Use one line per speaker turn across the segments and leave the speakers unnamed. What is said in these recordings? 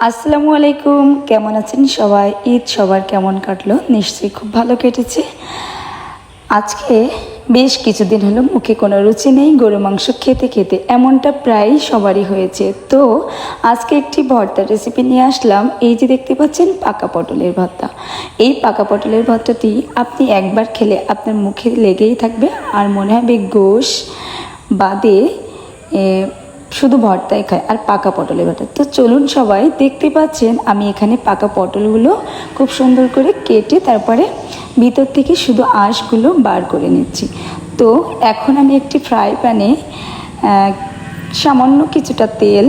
আসসালামু আলাইকুম, কেমন আছেন সবাই? ঈদ সবার কেমন কাটলো? নিশ্চয়ই খুব ভালো কেটেছে। আজকে বেশ কিছুদিন হলো মুখে কোনো রুচি নেই গরু মাংস খেতে খেতে, এমনটা প্রায় সবারই হয়েছে। তো আজকে একটি ভর্তার রেসিপি নিয়ে আসলাম। এই যে দেখতে পাচ্ছেন পাকা পটলের ভর্তা। এই পাকা পটলের ভর্তাটি আপনি একবার খেলে আপনার মুখে লেগেই থাকবে, আর মনে হবে গোশ বাদে শুধু ভর্তাই খায় আর পাকা পটলের ভর্তা। তো চলুন, সবাই দেখতে পাচ্ছেন আমি এখানে পাকা পটলগুলো খুব সুন্দর করে কেটে তারপরে ভিতর থেকে শুধু আঁশগুলো বার করে নিচ্ছি। তো এখন আমি একটি ফ্রাই প্যানে সামান্য কিছুটা তেল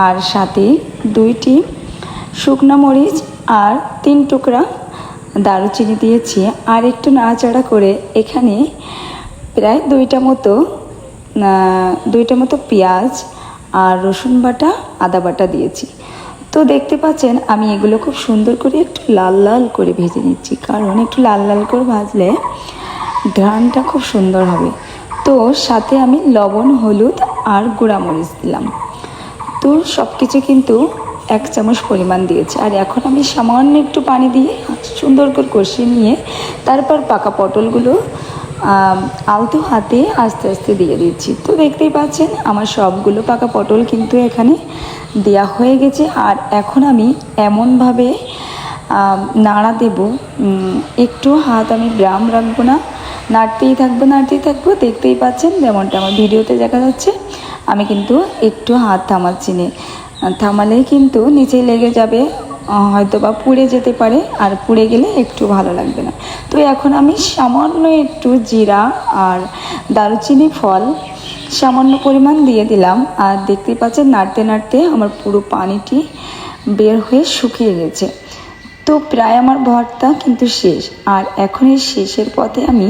আর সাথে 2টি শুকনো মরিচ আর 3 টুকরা দারুচিনি দিয়েছি, আর একটু নাড়াচাড়া করে এখানে প্রায় দুইটা মতো পেঁয়াজ আর রসুন বাটা আদা বাটা দিয়েছি। তো দেখতে পাচ্ছেন আমি এগুলো খুব সুন্দর করে একটু লাল লাল করে ভেজে নিচ্ছি, কারণ একটু লাল লাল করে ভাজলে ঘ্রাণটা খুব সুন্দর হবে। তো সাথে আমি লবণ, হলুদ আর গুঁড়া মরিচ দিলাম। তো সব কিছু কিন্তু 1 চামচ পরিমাণ দিয়েছি। আর এখন আমি সামান্য একটু পানি দিয়ে সুন্দর করে কষিয়ে নিয়ে তারপর পাকা পটলগুলো আলতো হাতে আস্তে আস্তে দিয়ে দিচ্ছি। তো দেখতেই পাচ্ছেন আমার সবগুলো পাকা পটল কিন্তু এখানে দেয়া হয়ে গেছে। আর এখন আমি এমনভাবে নাড়া দেব, একটু হাত আমি ব্রাম রাখবো না, নাড়তেই থাকবো। দেখতেই পাচ্ছেন যেমনটা আমার ভিডিওতে দেখা যাচ্ছে, আমি কিন্তু একটু হাত থামাচ্ছি না, থামালেই কিন্তু নিচে লেগে যাবে, হয়তো বা পুড়ে যেতে পারে, আর পুড়ে গেলে একটু ভালো লাগবে না। তো এখন আমি সামান্য একটু জিরা আর দারুচিনি ফল সামান্য পরিমাণ দিয়ে দিলাম। আর দেখতেই পাচ্ছেন নাড়তে নাড়তে আমার পুরো পানিটি বের হয়ে শুকিয়ে গেছে। তো প্রায় আমার ভর্তা কিন্তু শেষ। আর এখন এই শেষের পথে আমি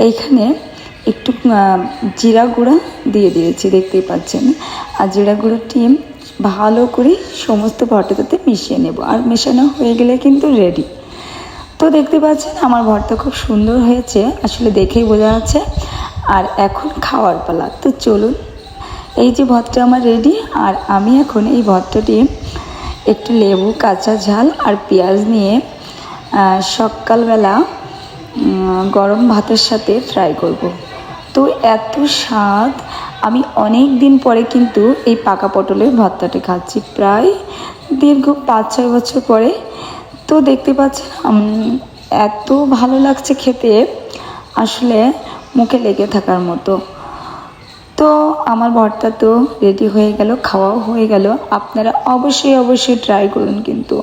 এইখানে একটু জিরা গুঁড়া দিয়ে দিয়েছি, দেখতেই পাচ্ছেন। আর জিরা গুঁড়োটি ভালো করে সমস্ত ভর্তাটাতে মিশিয়ে নেব, আর মেশানো হয়ে গেলে কিন্তু রেডি। তো দেখতে পাচ্ছেন আমার ভর্তা খুব সুন্দর হয়েছে, আসলে দেখেই বোঝা যাচ্ছে। আর এখন খাওয়ার পালা। তো চলুন, এই যে ভর্তা আমার রেডি। আর আমি এখন এই ভর্তাটি একটু লেবু, কাঁচা ঝাল আর পেঁয়াজ নিয়ে সকালবেলা গরম ভাতের সাথে ফ্রাই করব। তো এত স্বাদ, আমি অনেক দিন পরে কিন্তু এই পাকা পটলের ভর্তাটা খাচ্ছি, প্রায় দীর্ঘ 5-6 বছর পরে। তো দেখতে পাচ্ছেন এত ভালো লাগছে খেতে, আসলে মুখে লেগে থাকার মতো। তো আমার ভর্তা তো রেডি হয়ে গেল, খাওয়াও হয়ে গেল। আপনারা অবশ্যই ট্রাই করুন কিন্তু।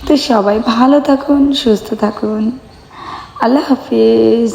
তো সবাই ভালো থাকুন, সুস্থ থাকুন। আল্লাহ হাফিজ।